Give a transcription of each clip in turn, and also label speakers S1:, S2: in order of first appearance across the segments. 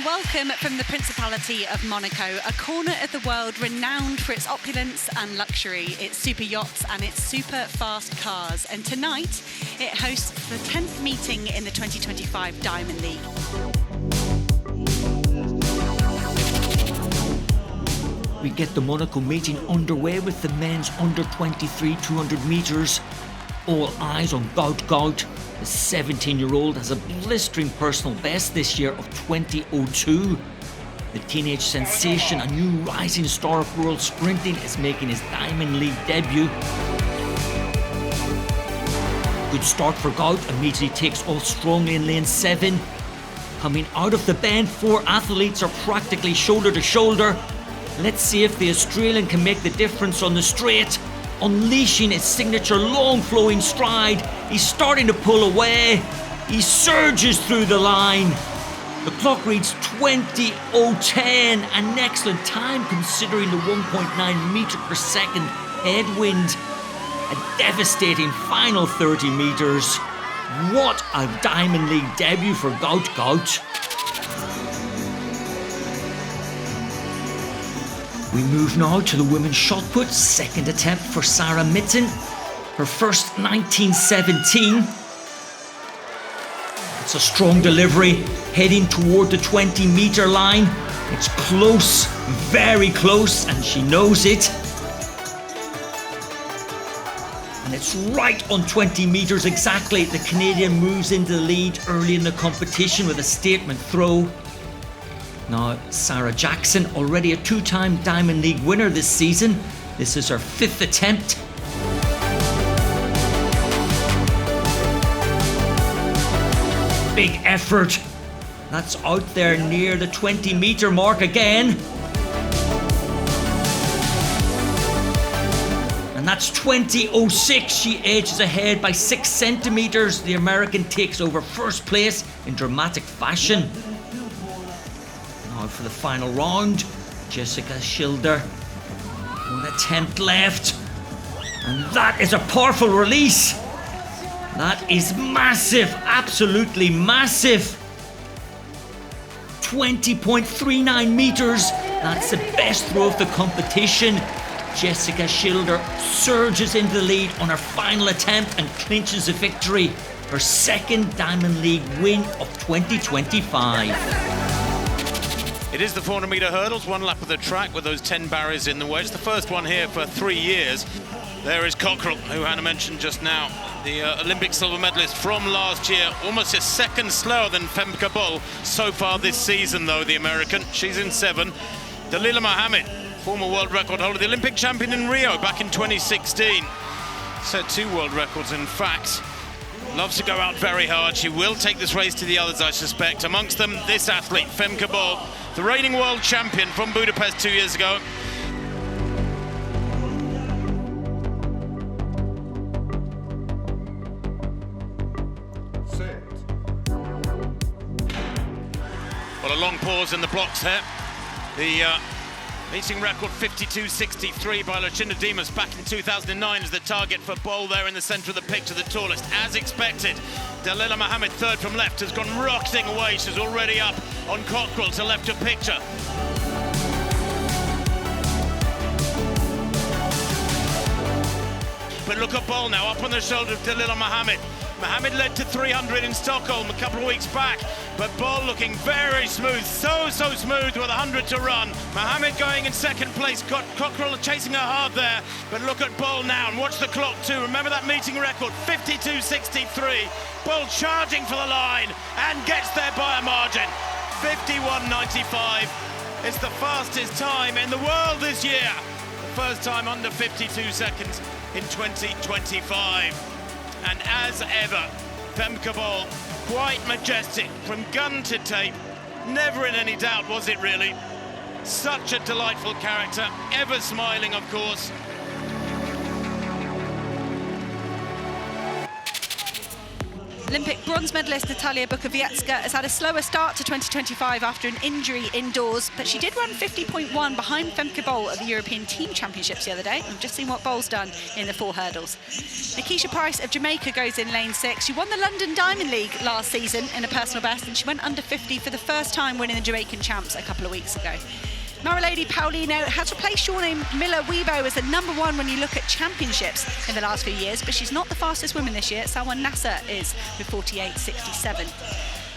S1: Welcome from the Principality of Monaco, a corner of the world renowned for its opulence and luxury, its super yachts and its super fast cars. And tonight, it hosts the 10th meeting in the 2025 Diamond League.
S2: We get the Monaco meeting underway with the men's under 23 200 metres. All eyes on Gout. The 17-year-old has a blistering personal best this year of 20:02. The teenage sensation, a new rising star of world sprinting, is making his Diamond League debut. Good start for Gout, immediately takes off strongly in lane 7. Coming out of the bend, 4 athletes are practically shoulder to shoulder. Let's see if the Australian can make the difference on the straight. Unleashing his signature long flowing stride, he's starting to pull away. He surges through the line. The clock reads 20:10, an excellent time considering the 1.9 metre per second headwind. A devastating final 30 metres. What a Diamond League debut for Gout. We move now to the women's shot put, second attempt for Sarah Mitten, her first 1917. It's a strong delivery, heading toward the 20 metre line. It's close, very close, and she knows it. And it's right on 20 metres exactly. The Canadian moves into the lead early in the competition with a statement throw. Now, Sarah Jackson, already a 2-time Diamond League winner this season. This is her 5th attempt. Big effort. That's out there near the 20 metre mark again. And that's 20:06. She edges ahead by 6 centimetres. The American takes over first place in dramatic fashion. Now for the final round, Jessica Schilder. One attempt left. And that is a powerful release. That is massive, absolutely massive. 20.39 metres. That's the best throw of the competition. Jessica Schilder surges into the lead on her final attempt and clinches the victory. Her second Diamond League win of 2025.
S3: It is the 400-metre hurdles, one lap of the track with those 10 barriers in the way. It's the first one here for 3 years. There is Cockrell, who Hannah mentioned just now, the Olympic silver medalist from last year, almost a second slower than Femke Bol so far this season, though, the American. She's in 7. Dalila Mohammed, former world record holder, the Olympic champion in Rio back in 2016. Set 2 world records, in fact. Loves to go out very hard. She will take this race to the others, I suspect. Amongst them, this athlete, Femke Bol, the reigning world champion from Budapest 2 years ago. Well, a long pause in the blocks there. The meeting record 52.63 by Lucinda Dimas back in 2009 is the target for Bol there in the centre of the picture, the tallest. As expected, Dalila Mohammed, third from left, has gone rocketing away. She's already up on Cockrell to left of picture. But look at Bol now, up on the shoulder of Dalila Mohammed. Mohammed led to 300 in Stockholm a couple of weeks back, but Bol looking very smooth, so smooth with 100 to run. Mohammed going in second place, got Cockrell chasing her hard there, but look at Bol now, and watch the clock too. Remember that meeting record, 52.63. Bol charging for the line, and gets there by a margin. 51.95. It's the fastest time in the world this year. The first time under 52 seconds in 2025. And as ever, Femke Bol, quite majestic from gun to tape. Never in any doubt, was it really? Such a delightful character, ever smiling, of course.
S1: Olympic bronze medalist Natalia Bukowiecka has had a slower start to 2025 after an injury indoors, but she did run 50.1 behind Femke Bol at the European Team Championships the other day. We've just seen what Bol's done in the 4 hurdles. Nikisha Price of Jamaica goes in lane 6. She won the London Diamond League last season in a personal best, and she went under 50 for the first time, winning the Jamaican champs a couple of weeks ago. Maralady Paulino has replaced Shawnee Miller-Weibo as the #1 when you look at championships in the last few years, but she's not the fastest woman this year. Salwan Nasser is with 48.67.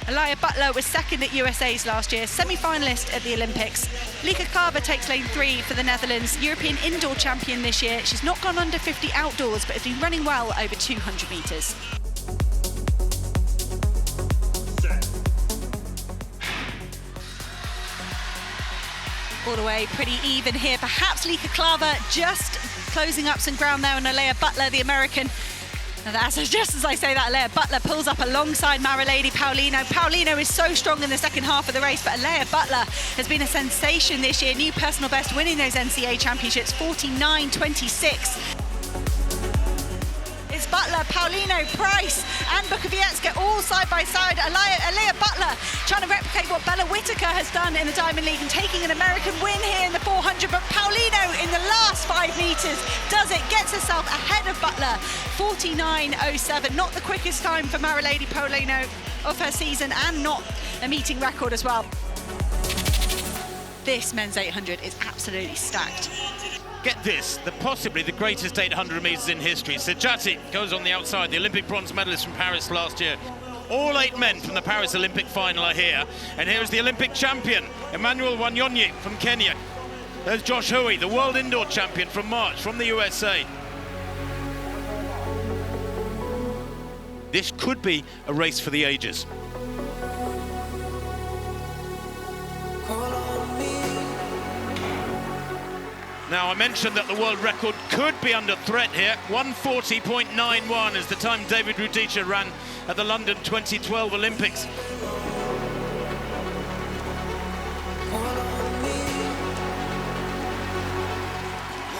S1: Aliyah Butler was second at USA's last year, semi-finalist at the Olympics. Lika Carver takes lane 3 for the Netherlands, European indoor champion this year. She's not gone under 50 outdoors, but has been running well over 200 metres. All the way pretty even here. Perhaps Lika Carver just closing up some ground there on Aliyah Butler, the American. And that's just as I say that, Aliyah Butler pulls up alongside Maralady Paulino. Paulino is so strong in the second half of the race, but Aliyah Butler has been a sensation this year. New personal best, winning those NCAA championships, 49.26. It's Butler, Paulino, Price and Bukowiecka all side by side. Aliyah Butler trying to replicate what Bella Whitaker has done in the Diamond League and taking an American win here in the 400, but Paulino in the last 5 metres does it, gets herself ahead of Butler, 49.07. Not the quickest time for Maralady Paulino of her season and not a meeting record as well. This men's 800 is absolutely stacked.
S3: Get this, possibly the greatest 800 metres in history. Sajati goes on the outside, the Olympic bronze medalist from Paris last year. All 8 men from the Paris Olympic final are here. And here is the Olympic champion, Emmanuel Wanyonyi from Kenya. There's Josh Hoey, the world indoor champion from March, from the USA. This could be a race for the ages. Now, I mentioned that the world record could be under threat here. 1:40.91 is the time David Rudisha ran at the London 2012 Olympics.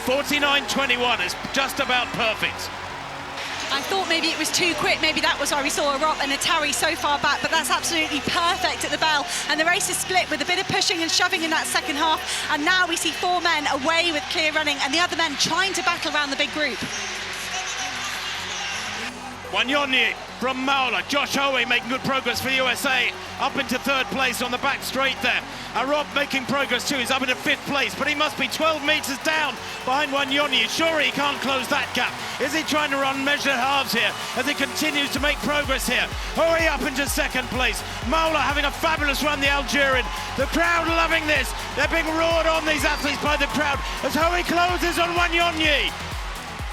S3: .49.21 is just about perfect.
S1: I thought maybe it was too quick, maybe that was why we saw a Rop and a Tarry so far back, but that's absolutely perfect at the bell. And the race is split with a bit of pushing and shoving in that second half. And now we see 4 men away with clear running and the other men trying to battle around the big group.
S3: Wanyonyi from Maula, Josh Hoey making good progress for the USA, up into 3rd place on the back straight there. Rob making progress too, he's up into 5th place, but he must be 12 metres down behind Wanyonyi. Surely he can't close that gap. Is he trying to run measured halves here as he continues to make progress here? Hoey up into 2nd place. Maula having a fabulous run, the Algerian. The crowd loving this. They're being roared on, these athletes, by the crowd as Hoey closes on Wanyonyi.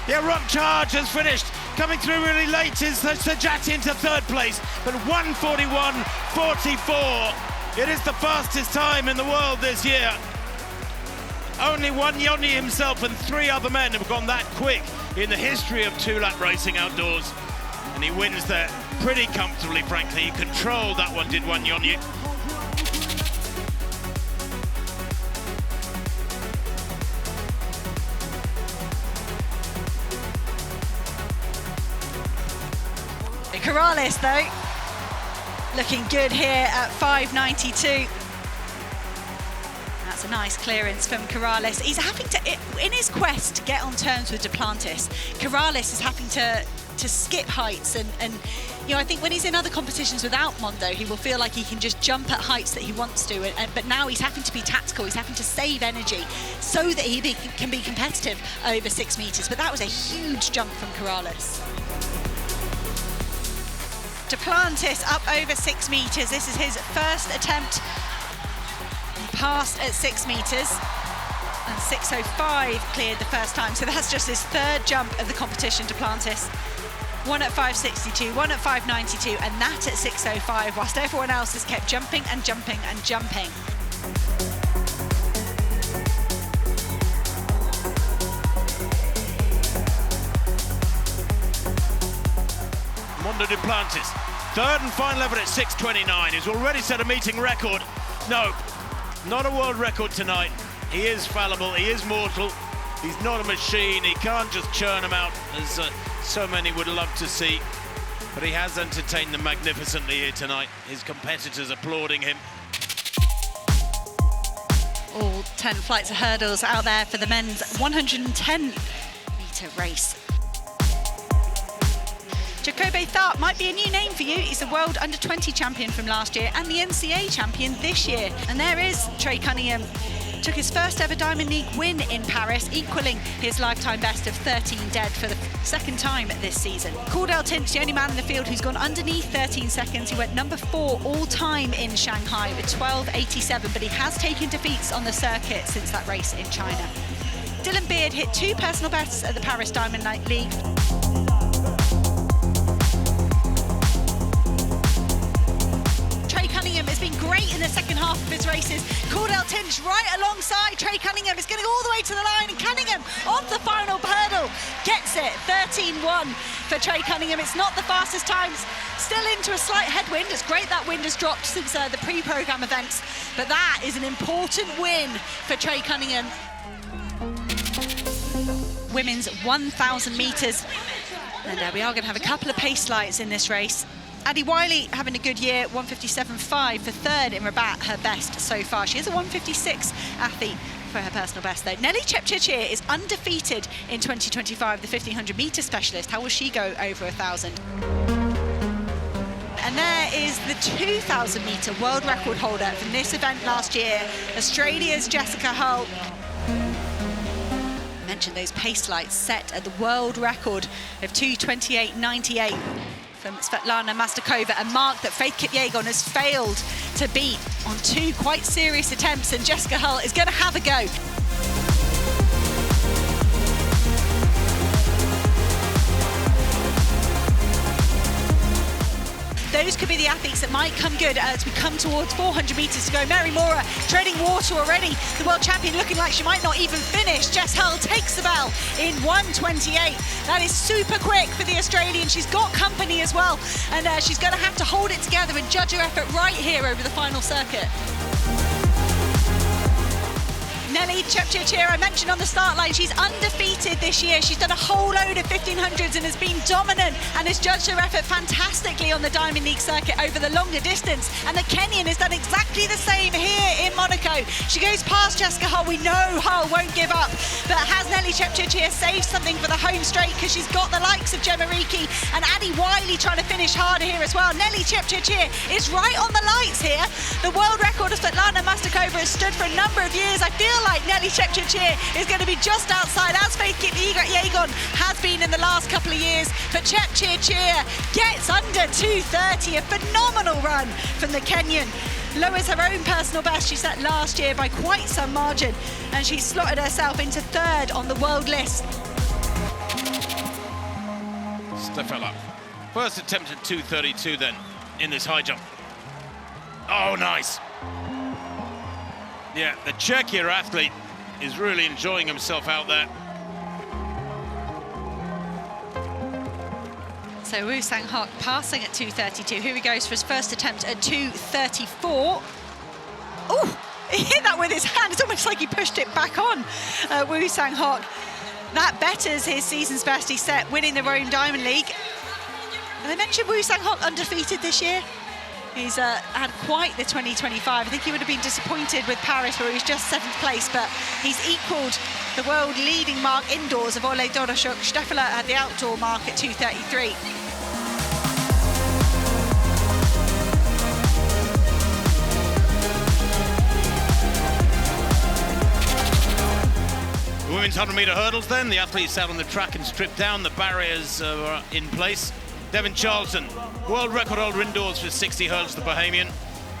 S3: The Iraq charge has finished. Coming through really late is Sajati into 3rd place, but 1:41.44. It is the fastest time in the world this year. Only Wanyonyi himself and 3 other men have gone that quick in the history of 2-lap racing outdoors. And he wins there pretty comfortably, frankly. He controlled that one, did Wanyonyi.
S1: Corrales, though, looking good here at 5.92. That's a nice clearance from Corrales. He's having to, in his quest to get on terms with Duplantis, Corrales is having to skip heights and you know, I think when he's in other competitions without Mondo, he will feel like he can just jump at heights that he wants to, but now he's having to be tactical, he's having to save energy so that he can be competitive over 6 metres. But that was a huge jump from Corrales. Duplantis up over 6 metres. This is his first attempt. He passed at 6 metres and 6.05 cleared the first time. So that's just his 3rd jump of the competition, Duplantis. 1 at 5.62, 1 at 5.92 and that at 6.05, whilst everyone else has kept jumping and jumping and jumping.
S3: Mondo Duplantis, 3rd and final effort at 6.29. He's already set a meeting record. No, not a world record tonight. He is fallible, he is mortal. He's not a machine, he can't just churn them out as so many would love to see. but he has entertained them magnificently here tonight. His competitors applauding him.
S1: All 10 flights of hurdles out there for the men's 110-metre race. Jacobo Tharp might be a new name for you. He's the world under-20 champion from last year and the NCA champion this year. And there is Trey Cunningham. Took his first ever Diamond League win in Paris, equaling his lifetime best of 13 dead for the second time this season. Cordell Tint's the only man in the field who's gone underneath 13 seconds. He went number 4 all-time in Shanghai with 12.87, but he has taken defeats on the circuit since that race in China. Dylan Beard hit 2 personal bests at the Paris Diamond League. Has been great in the second half of his races. Cordell Tinch right alongside Trey Cunningham is getting all the way to the line, and Cunningham on the final hurdle gets it. 13.1 for Trey Cunningham. It's not the fastest times, still into a slight headwind. It's great that wind has dropped since the pre-programme events, but that is an important win for Trey Cunningham. Women's 1,000 metres, and we are going to have a couple of pace lights in this race. Addie Wiley having a good year, 157.5 for third in Rabat, her best so far. She is a 156 athlete for her personal best though. Nelly Chepchirchir is undefeated in 2025, the 1500 metre specialist. How will she go over 1,000? And there is the 2,000 metre world record holder from this event last year, Australia's Jessica Hull. I mentioned those pace lights set at the world record of 2:28.98. From Svetlana Mastakova, a mark that Faith Kipyegon has failed to beat on 2 quite serious attempts, and Jessica Hull is going to have a go. Those could be the athletes that might come good as we come towards 400 metres to go. Mary Mora treading water already. The world champion looking like she might not even finish. Jess Hull takes the bell in 1:28. That is super quick for the Australian. She's got company as well, and she's going to have to hold it together and judge her effort right here over the final circuit. Nelly Chepchirchir, I mentioned on the start line, she's undefeated this year. She's done a whole load of 1500s and has been dominant and has judged her effort fantastically on the Diamond League circuit over the longer distance. And the Kenyan has done exactly the same here in Monaco. She goes past Jessica Hull. We know Hull won't give up, but has Nelly Chepchirchir saved something for the home straight? Because she's got the likes of Gemma Reekie and Addie Wiley trying to finish harder here as well. Nelly Chepchirchir is right on the lights here. The world record of Svetlana Mastakova has stood for a number of years. I feel like Nelly Chepchirchir is going to be just outside, as Faith Kipyegon has been in the last couple of years. But Chepchirchir gets under 2:30, a phenomenal run from the Kenyan. Lowers her own personal best she set last year by quite some margin, and she's slotted herself into 3rd on the world list.
S3: Stefella, first attempt at 2:32 then in this high jump. Oh, nice. Yeah, the Czechia athlete is really enjoying himself out there.
S1: So Woo Sang-hok passing at 2:32. Here he goes for his first attempt at 2:34. Oh, he hit that with his hand. It's almost like he pushed it back on, Woo Sang-hok. That betters his season's best he set, winning the Rome Diamond League. And I mentioned Woo Sang-hok undefeated this year. He's had quite the 2025. I think he would have been disappointed with Paris, where he was just 7th place, but he's equalled the world leading mark indoors of Ole Doroshuk. Steffler had the outdoor mark at 2:33.
S3: The women's 100-metre hurdles then. The athletes out on the track and stripped down. The barriers are in place. Devin Charlton, world record holder indoors for 60 hurdles, the Bahamian.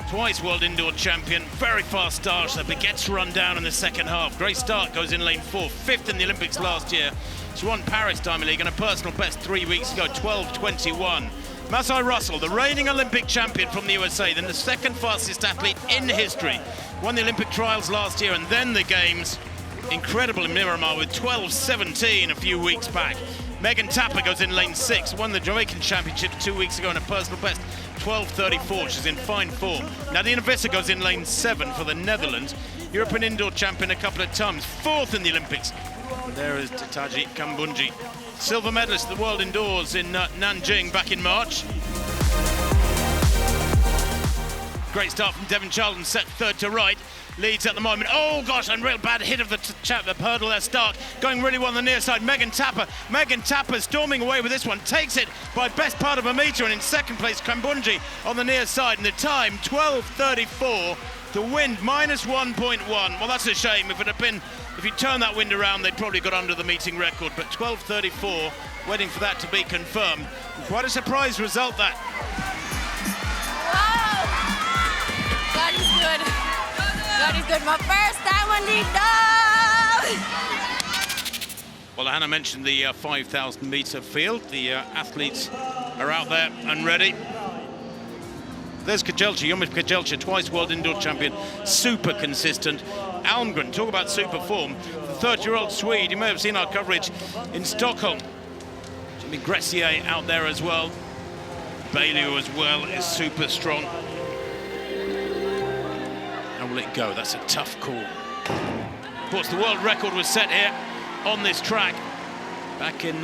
S3: Twice world indoor champion. Very fast start, but gets run down in the second half. Great start, goes in lane 4. 5th in the Olympics last year. She won Paris Diamond League and a personal best 3 weeks ago, 12:21. Masai Russell, the reigning Olympic champion from the USA, then the 2nd fastest athlete in history. Won the Olympic trials last year and then the Games. Incredible in Miramar with 12:17 a few weeks back. Megan Tapper goes in lane 6, won the Jamaican Championship 2 weeks ago in a personal best, 12:34. She's in fine form. Nadine Visser goes in lane 7 for the Netherlands. European indoor champion a couple of times, 4th in the Olympics. And there is Tataji Kambunji, silver medalist at the World Indoors in Nanjing back in March. Great start from Devon Charlton, set third to right. Leads at the moment. Oh gosh, and real bad hit of the hurdle there. Stark going really well on the near side. Megan Tapper storming away with this one. Takes it by best part of a metre, and in second place Kambunji on the near side. And the time 12:34. The wind -1.1. Well, that's a shame. If you turn that wind around, they'd probably got under the meeting record. But 12:34, waiting for that to be confirmed. Quite a surprise result that.
S4: Wow, that is good. That is good. My first time on the dog.
S3: Well, Hannah mentioned the 5,000 metre field. The athletes are out there and ready. There's Kejelcha, Yomif Kejelcha, twice world indoor champion, super consistent. Almgren, talk about super form. The 30-year-old Swede, you may have seen our coverage in Stockholm. Jimmy Gressier out there as well. Bailey as well is super strong. How will it go? That's a tough call. Of course, the world record was set here on this track back in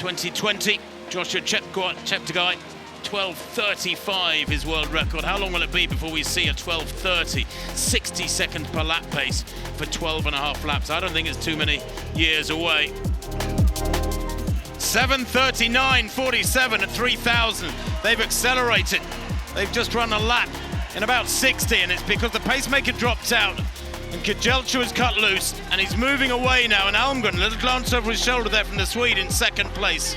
S3: 2020. Joshua Cheptegei, 12:35 his world record. How long will it be before we see a 12:30, 60 second per lap pace for 12.5 laps? I don't think it's too many years away. 7:39.47 at 3,000. They've accelerated. They've just run a lap in about 60, and it's because the pacemaker dropped out and Kejelcha was cut loose, and he's moving away now. And Almgren, a little glance over his shoulder there from the Swede in second place.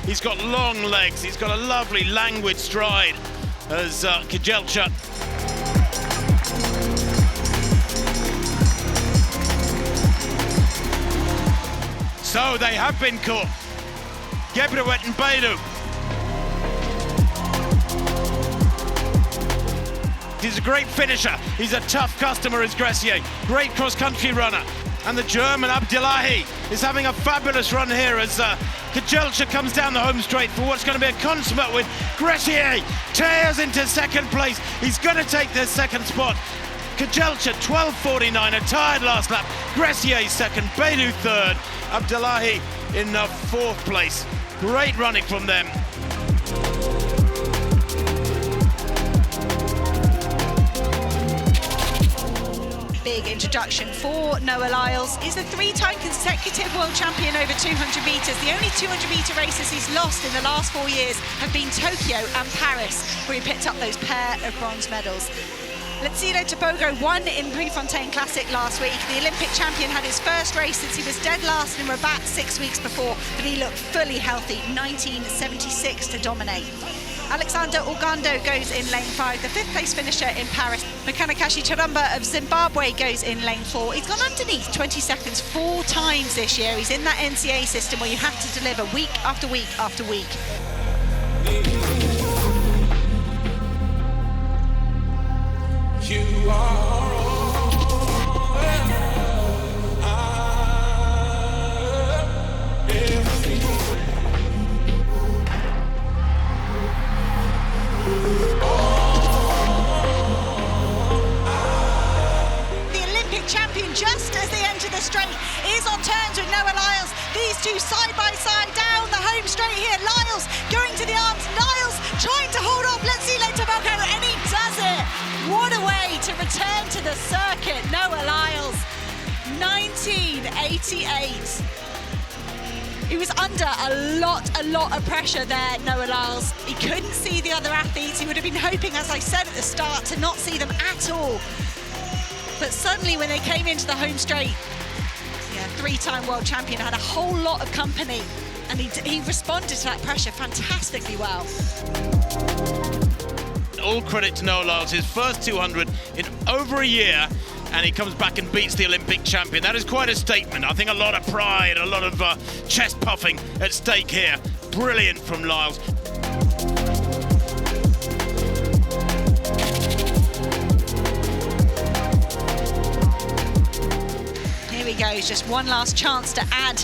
S3: He's got long legs, he's got a lovely languid stride as Kejelcha. So they have been caught. Gebruet and Baidu. He's a great finisher. He's a tough customer as Gressier. Great cross-country runner. And the German Abdullahi is having a fabulous run here as Kejelcha comes down the home straight for what's going to be a consummate win. Gressier tears into second place. He's going to take the second spot. Kejelcha 12:49, a tired last lap. Gressier second, Baidu third, Abdullahi in fourth place. Great running from them.
S1: Big introduction for Noah Lyles. He's a three-time consecutive world champion over 200 metres. The only 200-metre races he's lost in the last 4 years have been Tokyo and Paris, where he picked up those pair of bronze medals. Letsilo Tebogo won in Prefontaine Classic last week. The Olympic champion had his first race since he was dead last in Rabat 6 weeks before, but he looked fully healthy, 1976 to dominate. Alexander Ogando goes in lane 5, the 5th place finisher in Paris. Mekanakashi Chirumba of Zimbabwe goes in lane 4. He's gone underneath 20 seconds 4 times this year. He's in that NCA system where you have to deliver week after week after week.
S5: You are
S1: champion, just as they enter the straight, is on turns with Noah Lyles. These two side by side down the home straight here. Lyles going to the arms. Lyles trying to hold off Letsilo Tebogo, and he does it. What a way to return to the circuit. Noah Lyles, 1988. He was under a lot of pressure there, Noah Lyles. He couldn't see the other athletes. He would have been hoping, as I said at the start, to not see them at all. But suddenly when they came into the home straight, three-time world champion had a whole lot of company, and he responded to that pressure fantastically well.
S3: All credit to Noah Lyles, his first 200 in over a year, and he comes back and beats the Olympic champion. That is quite a statement. I think a lot of pride, a lot of chest puffing at stake here. Brilliant from Lyles.
S1: He goes, just one last chance to add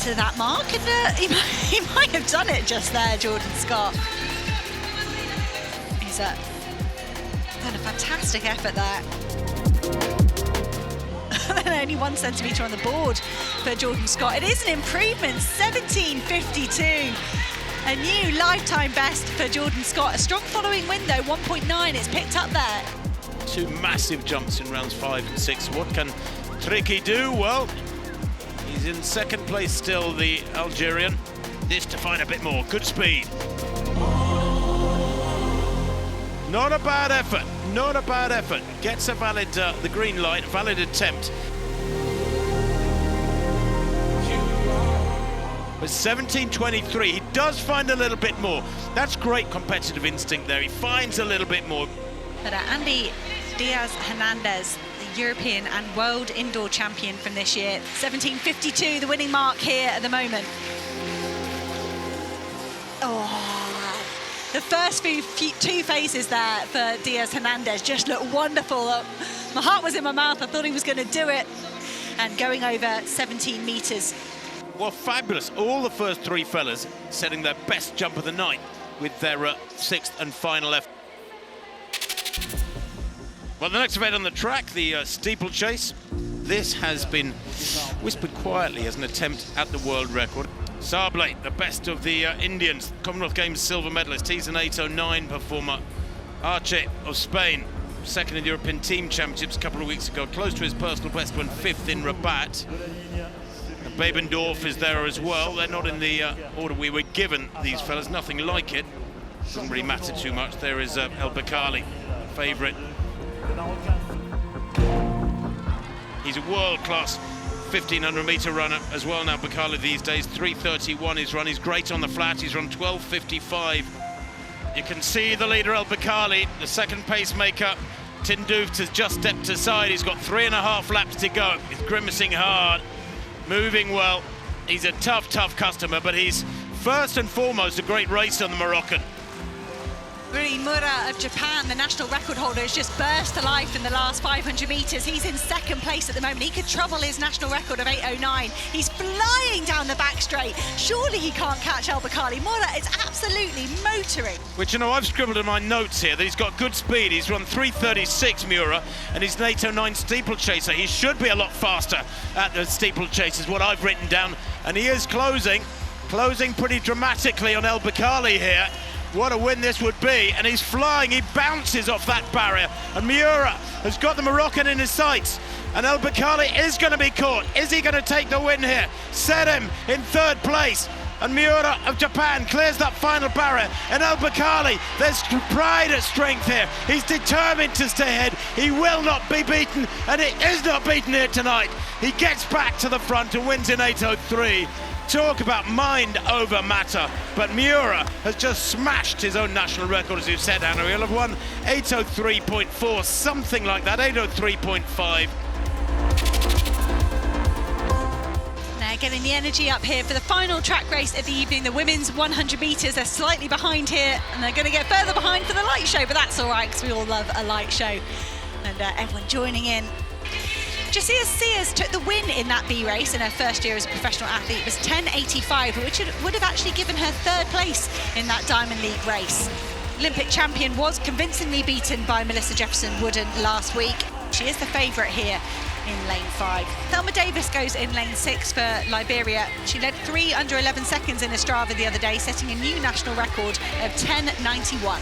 S1: to that mark, and he might have done it just there, Jordan Scott. He's done a fantastic effort there. only 1 centimetre on the board for Jordan Scott. It is an improvement, 17.52. A new lifetime best for Jordan Scott. A strong following window, 1.9. It's picked up there.
S3: 2 massive jumps in rounds 5 and 6. What can Tricky do? Well, he's in second place still, the Algerian. This to find a bit more. Good speed. Not a bad effort. Not a bad effort. Gets a valid, the green light, valid attempt. But 17.23, he does find a little bit more. That's great competitive instinct there. He finds a little bit more.
S1: But Andy Diaz-Hernandez, the European and world indoor champion from this year, 17.52, the winning mark here at the moment. Oh, the first two phases there for Diaz-Hernandez just looked wonderful. My heart was in my mouth. I thought he was going to do it. And going over 17 metres.
S3: Well, fabulous. All the first 3 fellas setting their best jump of the night with their 6th and final effort. Well, the next event on the track, the steeplechase. This has been whispered quietly as an attempt at the world record. Sable, the best of the Indians, Commonwealth Games silver medalist. He's an 8:09 performer. Arche of Spain, second in the European Team Championships a couple of weeks ago, close to his personal best when 5th in Rabat. Babendorf is there as well. They're not in the order we were given, these fellas, nothing like it. Doesn't really matter too much. There is El Bakali, favourite. He's a world-class 1500 metre runner as well now, Bakali, these days. 3:31 his run. He's great on the flat. He's run 12:55. You can see the leader, El Bakali, the second pacemaker. Tindouf has just stepped aside. He's got 3.5 laps to go. He's grimacing hard, moving well. He's a tough, tough customer, but he's first and foremost a great racer, the Moroccan.
S1: Mura of Japan, the national record holder, has just burst to life in the last 500 metres. He's in second place at the moment. He could trouble his national record of 8:09. He's flying down the back straight. Surely he can't catch El Bakali. Mura is absolutely motoring.
S3: Which, you know, I've scribbled in my notes here that he's got good speed. He's run 3:36, Mura, and he's an 8:09 steeplechaser. He should be a lot faster at the steeplechase is what I've written down. And he is closing pretty dramatically on El Bakali here. What a win this would be, and he's flying, he bounces off that barrier, and Miura has got the Moroccan in his sights, and El Bakali is going to be caught. Is he going to take the win here? Set him in 3rd place, and Miura of Japan clears that final barrier, and El Bakali, there's pride at strength here. He's determined to stay ahead. He will not be beaten, and he is not beaten here tonight. He gets back to the front and wins in 8:03. Talk about mind over matter, but Miura has just smashed his own national record, as you've said, Anna. He'll have won 8:03.4, something like that, 8:03.5.
S1: Now getting the energy up here for the final track race of the evening, the women's 100 metres. They're slightly behind here, and they're going to get further behind for the light show, but that's all right, because we all love a light show. And everyone joining in. Jasiah Sears took the win in that B race in her first year as a professional athlete. It was 10:85, which would have actually given her 3rd place in that Diamond League race. Olympic champion was convincingly beaten by Melissa Jefferson-Wooden last week. She is the favourite here in lane 5. Thelma Davis goes in lane 6 for Liberia. She led 3 under 11 seconds in Ostrava the other day, setting a new national record of 10:91.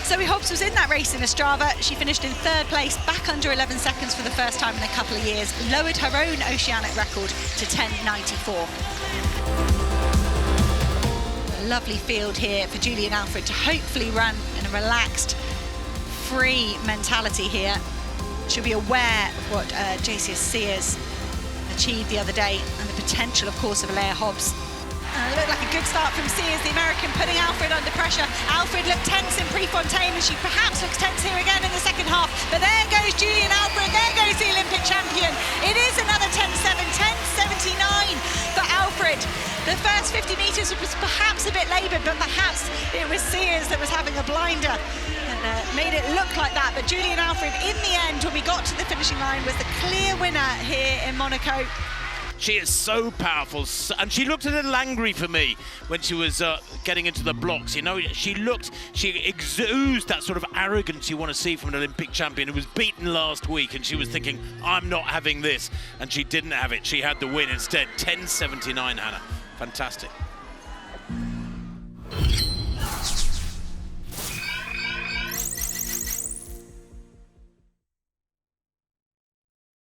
S1: Zoe Hobbs was in that race in Ostrava. She finished in 3rd place, back under 11 seconds for the first time in a couple of years, lowered her own oceanic record to 10:94. A lovely field here for Julian Alfred to hopefully run in a relaxed, free mentality here. She'll be aware of what Jasiah Sears achieved the other day and the potential, of course, of Leah Hobbs. It looked like a good start from Sears, the American, putting Alfred under pressure. Alfred looked tense in Prefontaine, and she perhaps looks tense here again in the second half. But there goes Julian Alfred, there goes the Olympic champion. It is another 10:7, 10:79 for Alfred. The first 50 metres was perhaps a bit laboured, but perhaps it was Sears that was having a blinder and made it look like that. But Julian Alfred, in the end, when we got to the finishing line, was the clear winner here in Monaco.
S3: She is so powerful, and she looked a little angry for me when she was getting into the blocks. You know, she exudes that sort of arrogance you want to see from an Olympic champion who was beaten last week, and she was thinking, I'm not having this, and she didn't have it. She had the win instead. 10.79, Hannah. Fantastic.